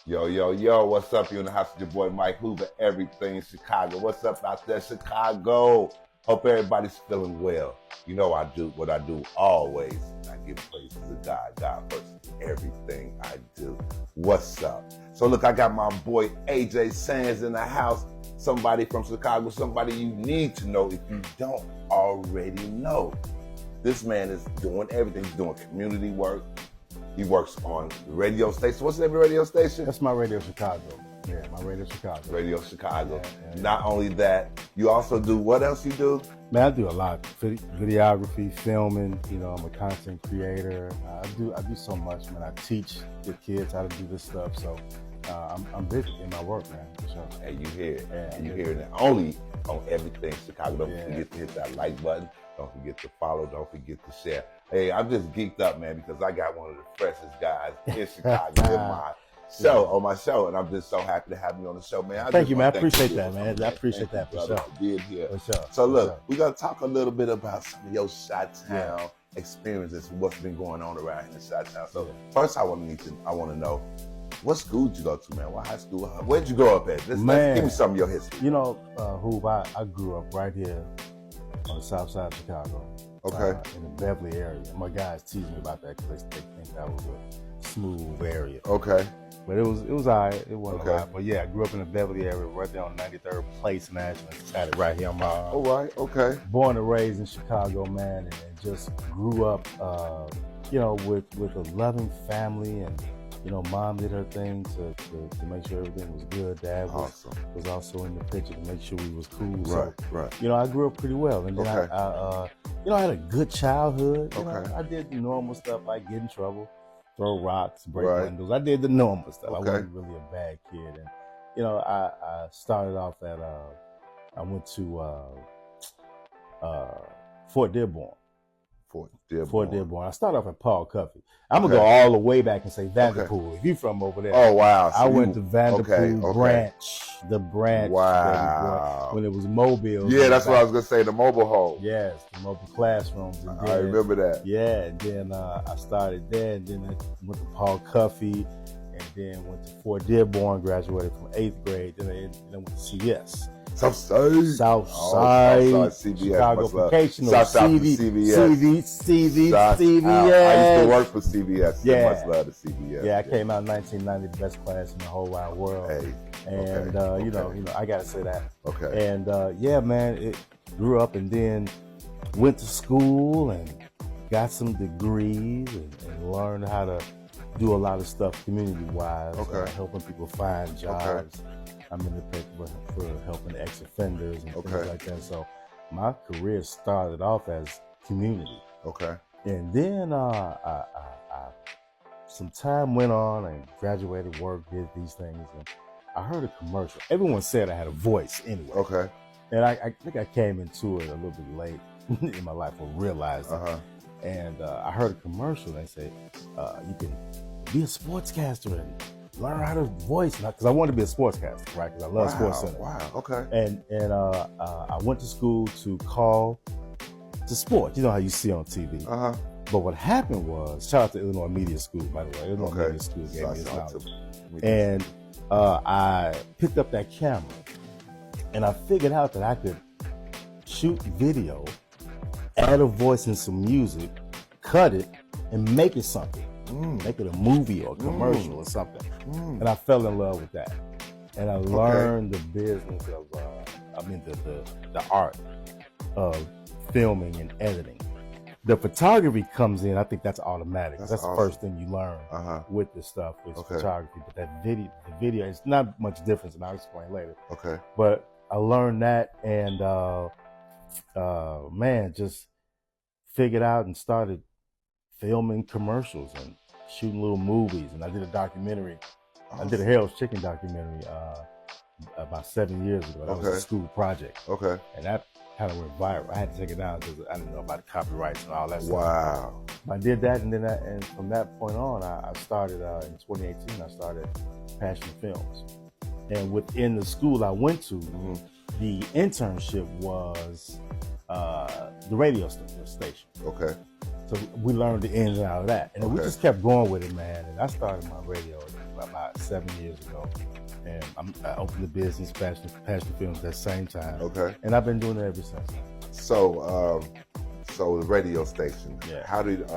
Yo, yo, yo, what's up? You in the house with your boy Mike Hoover, everything Chicago. What's up out there, Chicago? Hope everybody's feeling well. You know I do what I do always. I give praise to God. God first in everything I do. What's up? So look, I got my boy AJ Sands in the house. Somebody from Chicago, somebody you need to know if you don't already know. This man is doing everything. He's doing community work. He works on the radio station. What's the name of the radio station? That's my Radio Chicago. Yeah, my Radio Chicago. Radio Chicago. Yeah. Not only that, you also do, what else you do? Man, I do a lot. Videography, filming, you know, I'm a content creator. I do so much, man. I teach the kids how to do this stuff. So I'm busy in my work, man, for sure. And you hear it. Yeah, And you hear it only on Everything Chicago. Don't Yeah. forget to hit that like button. Don't forget to follow. Don't forget to share. Hey, I'm just geeked up, man, because I got one of the freshest guys in Chicago in my show, on my show, and I'm just so happy to have you on the show, man. Thank you, man. I appreciate that, man. I appreciate that for sure. For being here. For sure. So look, For sure. we're gonna talk a little bit about some of your Chi-Town experiences, what's been going on around here in Chi-Town. So first, I want to know, what school did you go to, man? What high school? Where'd you grow up at? Let's give me some of your history. You know, Hoove, I grew up right here on the south side of Chicago. Okay. In the Beverly area. My guys tease me about that because they think that was a smooth area. Okay. But it was all right. It wasn't Okay. a lot. But yeah, I grew up in the Beverly area, right there on 93rd Place in Ashland. Had it right here on my All right. Okay. born and raised in Chicago, man, and just grew up, you know, with a loving family, and you know, mom did her thing to make sure everything was good. Dad was also in the picture to make sure we was cool. Right. So, Right. you know, I grew up pretty well, and then Okay. you know, I had a good childhood. You Okay. know, I did the normal stuff like get in trouble, throw rocks, break Right. windows. I did the normal stuff. Okay. I wasn't really a bad kid, and you know, I started off at I went to Fort Dearborn. Fort Dearborn. I started off at Paul Cuffey. I'm gonna go all the way back and say Vanderpool. If you from over there, Oh wow! I went to Vanderpool Branch, the Branch. Wow. When it was Mobile. Yeah, that's what I was gonna say. The mobile home. Yes, the mobile classrooms. And I remember that. Yeah, and then I started there, and then I went to Paul Cuffey, and then went to Fort Dearborn, graduated from 8th grade, then I went to CS. Southside, CBS, Chicago Vocational, CVS. I used to work for CBS. Yeah. Much love to CBS. Yeah, I came out in 1990, the best class in the whole wide world. Hey, and you know, I gotta say that. Okay. And yeah, man, it grew up, and then went to school and got some degrees and learned how to do a lot of stuff community-wise, helping people find jobs. I'm in the paper for helping ex-offenders and things like that. So my career started off as community. Okay. And then some time went on and graduated, work, did these things, and I heard a commercial. Everyone said I had a voice anyway. Okay. And I think I came into it a little bit late in my life or realized it. And I heard a commercial. They said, you can be a sportscaster and learn how to voice, because I wanted to be a sportscaster, right? Because I love Sports Center. Wow. Okay. And I went to school to call to sport. You know how you see on TV. But what happened was, shout out to Illinois Media School, by the way. Illinois Media School gave me this knowledge. And I picked up that camera, and I figured out that I could shoot video, add a voice and some music, cut it, and make it something. Make it a movie or a commercial or something. And I fell in love with that. And I learned the business of, the art of filming and editing. The photography comes in, I think that's automatic. That's the first thing you learn with this stuff, is photography. But that the video, it's not much difference, and I'll explain later. Okay. But I learned that, and man, just figured out and started filming commercials and shooting little movies. And I did a documentary. I did a Harold's Chicken documentary about 7 years ago. That was a school project. Okay. And that kind of went viral. I had to take it down because I didn't know about the copyrights and all that stuff. Wow. I did that, and then and from that point on, I started in 2018. I started Passion Films, and within the school I went to, the internship was the radio station. Okay. So we learned the ins and out of that, and we just kept going with it, man. And I started my radio, my about 7 years ago. And I opened the business, Passion Films, at that same time. Okay. And I've been doing it ever since. So, so the radio station. Yeah. How did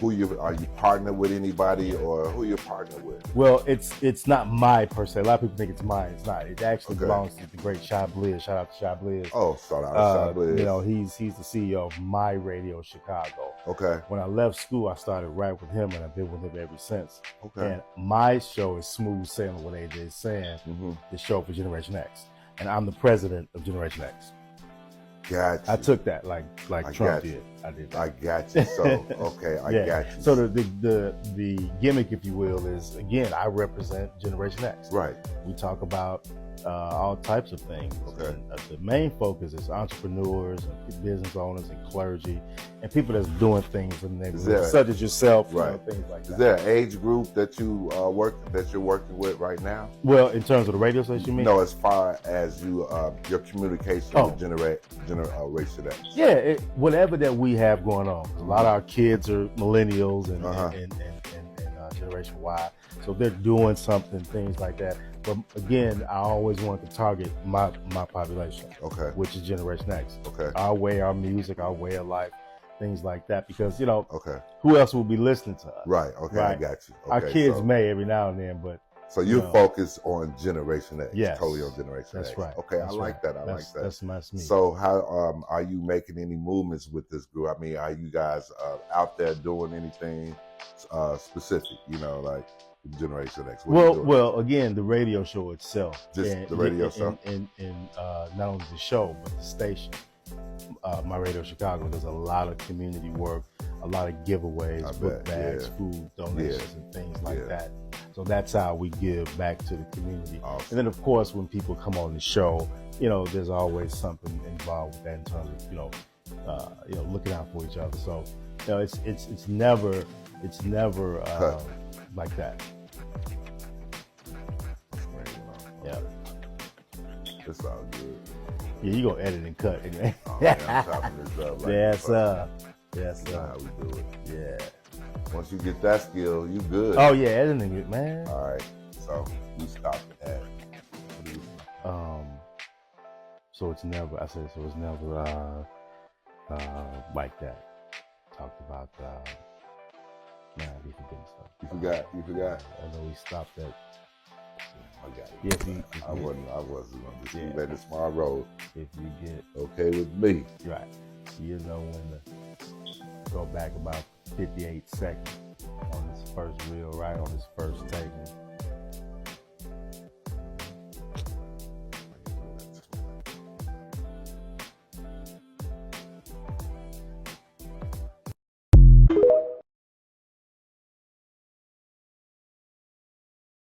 are you partnered with anybody, or who you partner with? Well, it's not my per se. A lot of people think it's mine. It's not. It actually belongs to the great Shy Blizz. Shout out to Shy Blizz. Oh, shout out to Shy Blizz. You know, he's the CEO of My Radio Chicago. Okay. When I left school, I started right with him, and I've been with him ever since. Okay. And my show is Smooth Sailing with AJ saying, the show for Generation X, and I'm the president of Generation X. Gotcha. I took that like Trump did. I did that. I got you. So okay, I got you. So the gimmick, if you will, is again I represent Generation X. Right. We talk about all types of things. Okay. And, the main focus is entrepreneurs and business owners and clergy and people that's doing things in the neighborhood, such as yourself, right? You know, things like that. Is there an age group that you you're working with right now? Well, in terms of the radio station, you mean? No, as far as you your communication with Generation X. Yeah, whatever that we have going on. A lot of our kids are millennials and Generation Y, so they're doing something, things like that. But again, I always want to target my population, which is Generation X. Okay. Our way, our music, our way of life, things like that. Because you know, who who else will be listening to us? Right. Okay. Right? I got you. Okay, our kids may every now and then, but. So you focus on Generation X, yes, totally on Generation X. That's right. Okay, that's I like that. I like that. That's me. So how are you making any movements with this group? I mean, are you guys out there doing anything specific? You know, like Generation X. Well, again, the radio show itself. Just the radio show, and not only the show but the station. My Radio Chicago does a lot of community work, a lot of giveaways, book bags, food donations, and things like that. So that's how we give back to the community. Awesome. And then, of course, when people come on the show, you know, there's always something involved with that in terms of you know, looking out for each other. So, you know, it's never like that. Yeah. It's all good. Yeah, you gonna edit and cut anyway. Oh, man, I'm chopping this up. Like yes, sir. That's how we do it. Yeah. Once you get that skill, you good. Oh yeah, editing it, man. All right. So we stopped at. So it's never. I said so. It's never like that. Talked about. Man, we forgetting stuff. You forgot. I know we stopped at. I got it. Yes, I wasn't on this. Let it small road. If you get okay with me, right, you know when to go back about 58 seconds on this first reel, right on this first take.